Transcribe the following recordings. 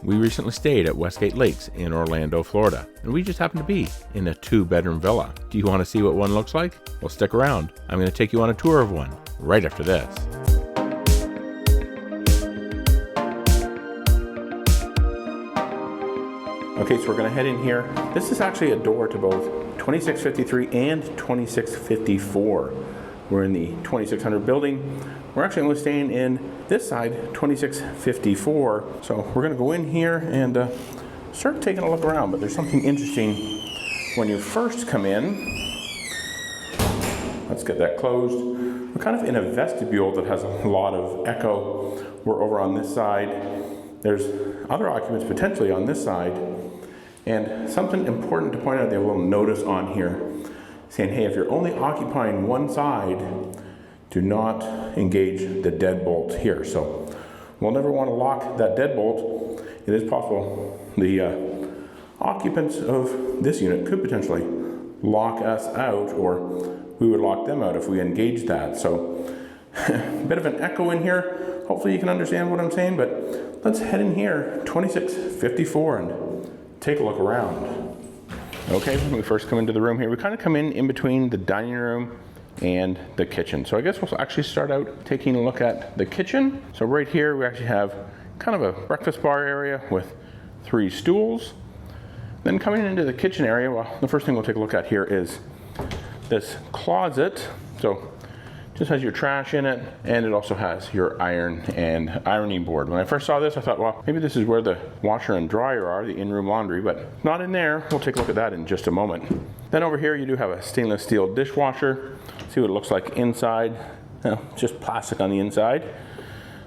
We recently stayed at Westgate Lakes in Orlando, Florida, and we just happened to be in a 2-bedroom villa. Do you want to see what one looks like? Well, stick around. I'm going to take you on a tour of one right after this. Okay, so we're going to head in here. This is actually a door to both 2653 and 2654. We're in the 2600 building. We're actually only staying in this side, 2654. So we're going to go in here and start taking a look around. But there's something interesting when you first come in. Let's get that closed. We're kind of in a vestibule that has a lot of echo. We're over on this side. There's other occupants potentially on this side. And something important to point out, they have a little notice on here saying, hey, if you're only occupying one side, do not engage the deadbolt here. So we'll never want to lock that deadbolt. It is possible the occupants of this unit could potentially lock us out, or we would lock them out if we engage that. So a bit of an echo in here. Hopefully you can understand what I'm saying, but let's head in here, 2654, and take a look around. Okay, when we first come into the room here, we kind of come in between the dining room and the kitchen. So I guess we'll actually start out taking a look at the kitchen. So right here, we actually have kind of a breakfast bar area with 3 stools. Then coming into the kitchen area, well, the first thing we'll take a look at here is this closet. So just has your trash in it, and it also has your iron and ironing board. When I first saw this, I thought, well, maybe this is where the washer and dryer are, the in-room laundry, but not in there. We'll take a look at that in just a moment. Then over here, you do have a stainless steel dishwasher. See what it looks like inside. Just plastic on the inside,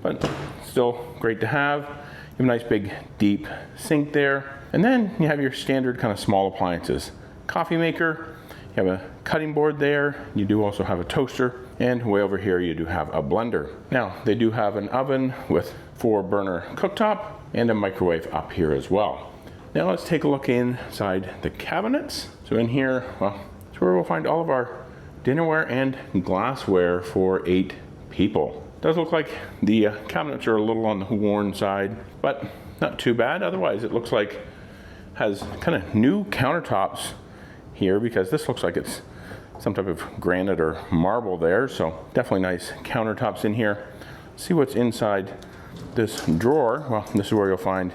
but still great to have. You have a nice big deep sink there. And then you have your standard kind of small appliances. Coffee maker, you have a cutting board there. You do also have a toaster. And way over here, you do have a blender. Now, they do have an oven with 4-burner cooktop and a microwave up here as well. Now let's take a look inside the cabinets. So in here, well, it's where we'll find all of our dinnerware and glassware for 8 people. It does look like the cabinets are a little on the worn side, but not too bad. Otherwise, it looks like has kind of new countertops here, because this looks like it's some type of granite or marble there. So definitely nice countertops in here. See what's inside this drawer. Well, this is where you'll find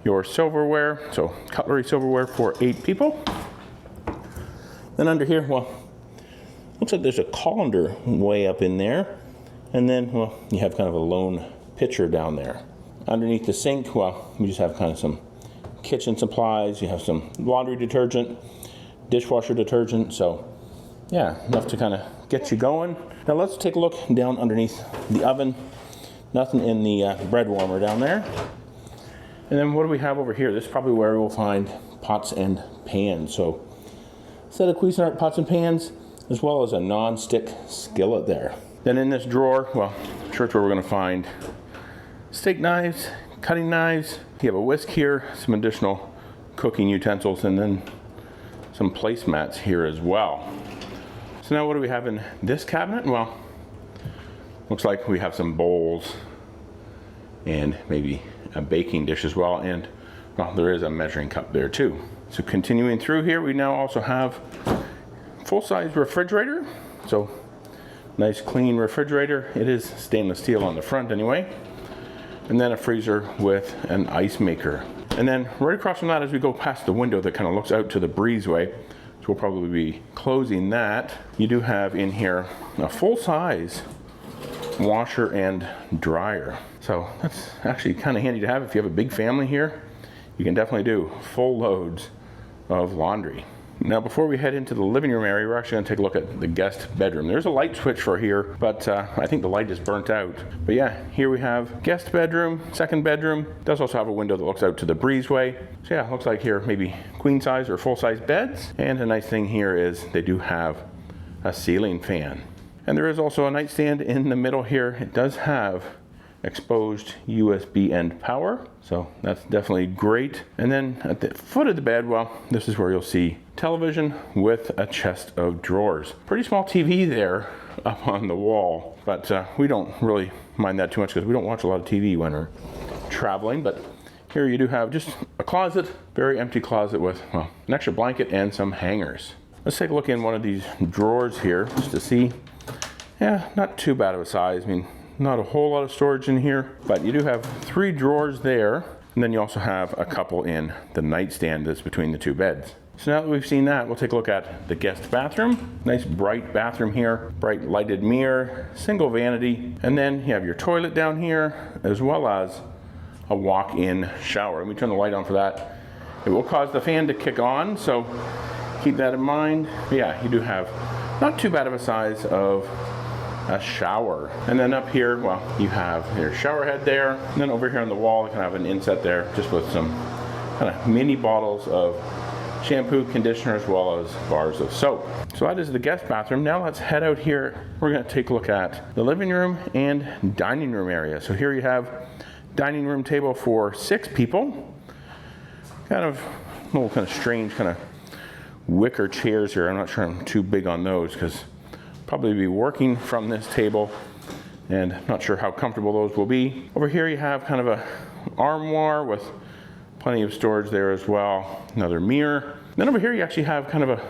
your silverware. So cutlery silverware for 8 people. Then under here, well, looks like there's a colander way up in there. And then, well, you have kind of a lone pitcher down there. Underneath the sink, well, we just have kind of some kitchen supplies. You have some laundry detergent, dishwasher detergent. So yeah, enough to kind of get you going. Now let's take a look down underneath the oven. Nothing in the bread warmer down there. And then what do we have over here? This is probably where we'll find pots and pans. So a set of Cuisinart pots and pans, as well as a non-stick skillet there. Then in this drawer, well, I'm sure it's where we're going to find steak knives, cutting knives. You have a whisk here, some additional cooking utensils, and then some placemats here as well. So now what do we have in this cabinet? Well, looks like we have some bowls and maybe a baking dish as well. And well, there is a measuring cup there too. So continuing through here, we now also have full-size refrigerator. So nice clean refrigerator. It is stainless steel on the front anyway. And then a freezer with an ice maker. And then right across from that, as we go past the window that kind of looks out to the breezeway, so we'll probably be closing that. You do have in here a full-size washer and dryer. So that's actually kind of handy to have if you have a big family here. You can definitely do full loads of laundry. Now before we head into the living room area, we're actually going to take a look at the guest bedroom. There's a light switch for here, but I think the light is burnt out. But yeah, here we have guest bedroom, second bedroom. It does also have a window that looks out to the breezeway. So yeah, looks like here maybe queen size or full size beds. And a nice thing here is they do have a ceiling fan. And there is also a nightstand in the middle here. It does have exposed USB end power, so that's definitely great. And then at the foot of the bed, well, this is where you'll see television with a chest of drawers. Pretty small TV there up on the wall, but we don't really mind that too much because we don't watch a lot of TV when we're traveling. But Here you do have just a closet, very empty closet with, well, an extra blanket and some hangers. Let's take a look in one of these drawers here just to see. Yeah, not too bad of a size. I mean, not a whole lot of storage in here, but you do have 3 drawers there. And then you also have a couple in the nightstand that's between the 2 beds. So now that we've seen that, we'll take a look at the guest bathroom. Nice bright bathroom here, bright lighted mirror, single vanity. And then you have your toilet down here, as well as a walk-in shower. Let me turn the light on for that. It will cause the fan to kick on, so keep that in mind. But yeah, you do have not too bad of a size of a shower. And then up here, well, you have your shower head there. And then over here on the wall, you can have an inset there just with some kind of mini bottles of shampoo, conditioner, as well as bars of soap. So that is the guest bathroom. Now let's head out here. We're going to take a look at the living room and dining room area. So here you have dining room table for 6 people. Kind of little kind of strange kind of wicker chairs here. I'm not sure I'm too big on those because probably be working from this table and not sure how comfortable those will be. Over here you have kind of a armoire with plenty of storage there as well. Another mirror. Then over here you actually have kind of a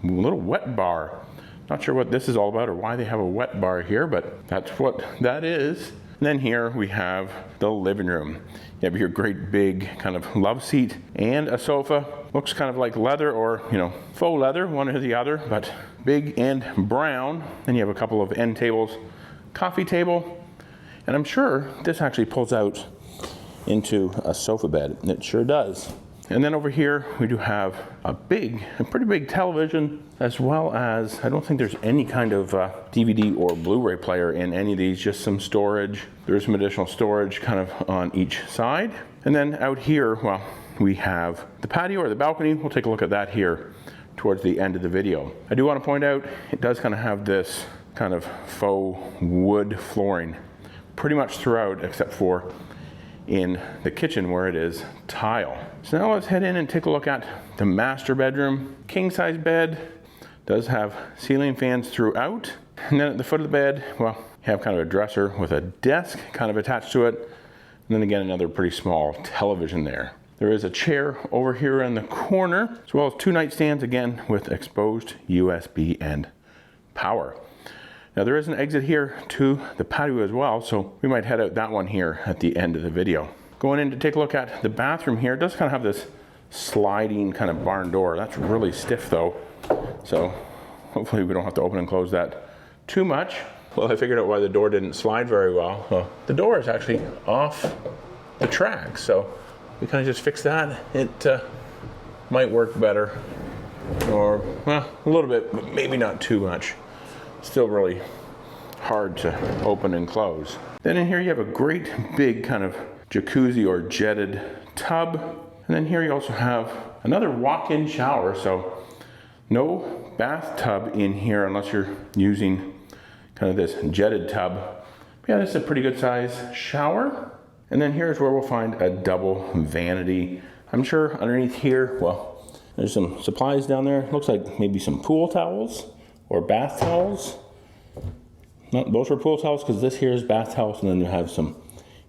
little wet bar. Not sure what this is all about or why they have a wet bar here, but that's what that is. And then here we have the living room. You have your great big kind of love seat and a sofa. Looks kind of like leather or, you know, faux leather, one or the other, but big and brown. Then you have a couple of end tables, coffee table, and I'm sure this actually pulls out into a sofa bed. It sure does. And then over here we do have a pretty big television, as well as, I don't think there's any kind of DVD or Blu-ray player in any of these, just some storage. There's some additional storage kind of on each side. And then out here, well, we have the patio or the balcony. We'll take a look at that here towards the end of the video. I do want to point out, it does kind of have this kind of faux wood flooring pretty much throughout, except for in the kitchen where it is tile. So now let's head in and take a look at the master bedroom. King size bed, does have ceiling fans throughout. And then at the foot of the bed, well, you have kind of a dresser with a desk kind of attached to it. And then again, another pretty small television there. There is a chair over here in the corner, as well as 2 nightstands, again, with exposed USB and power. Now there is an exit here to the patio as well, so we might head out that one here at the end of the video. Going in to take a look at the bathroom here, it does kind of have this sliding kind of barn door. That's really stiff though, so hopefully we don't have to open and close that too much. Well, I figured out why the door didn't slide very well. Well, the door is actually off the track, so we kind of just fixed that. It might work better, or well, a little bit, but maybe not too much. Still really hard to open and close. Then in here you have a great big kind of jacuzzi or jetted tub. And then here you also have another walk-in shower. So no bathtub in here unless you're using kind of this jetted tub. But yeah, this is a pretty good size shower. And then here's where we'll find a double vanity. I'm sure underneath here, well, there's some supplies down there. Looks like maybe some pool towels or bath towels. No, those are pool towels because this here is bath towels, and then you have some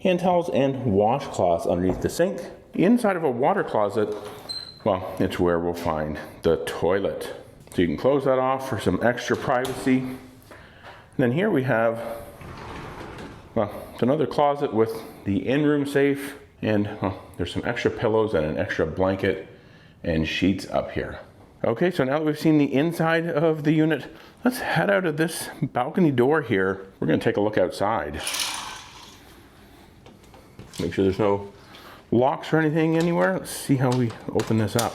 hand towels and washcloths underneath the sink. Inside of a water closet, well, it's where we'll find the toilet. So you can close that off for some extra privacy. And then here we have, well, it's another closet with the in-room safe, and well, there's some extra pillows and an extra blanket and sheets up here. Okay, so now that we've seen the inside of the unit, let's head out of this balcony door here. We're gonna take a look outside. Make sure there's no locks or anything anywhere. Let's see how we open this up.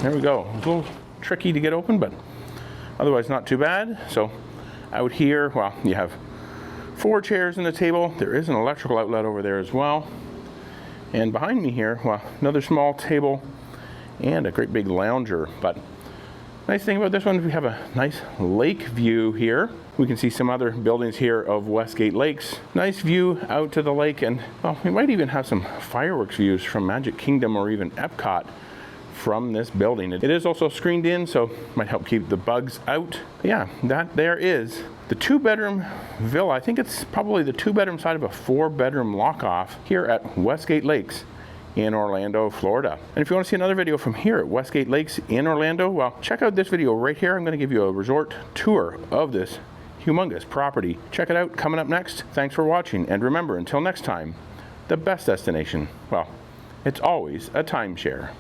There we go. It's a little tricky to get open, but otherwise not too bad. So out here, well, you have 4 chairs and a table. There is an electrical outlet over there as well. And behind me here, well, another small table and a great big lounger. But nice thing about this one is we have a nice lake view here. We can see some other buildings here of Westgate Lakes. Nice view out to the lake, and well, we might even have some fireworks views from Magic Kingdom or even Epcot from this building. It is also screened in, so might help keep the bugs out. But yeah, that there is the 2-bedroom villa. I think it's probably the 2-bedroom side of a 4-bedroom lock-off here at Westgate Lakes in Orlando, Florida. And if you want to see another video from here at Westgate Lakes in Orlando, well, check out this video right here. I'm going to give you a resort tour of this humongous property. Check it out coming up next. Thanks for watching, and remember, until next time, the best destination, well, it's always a timeshare.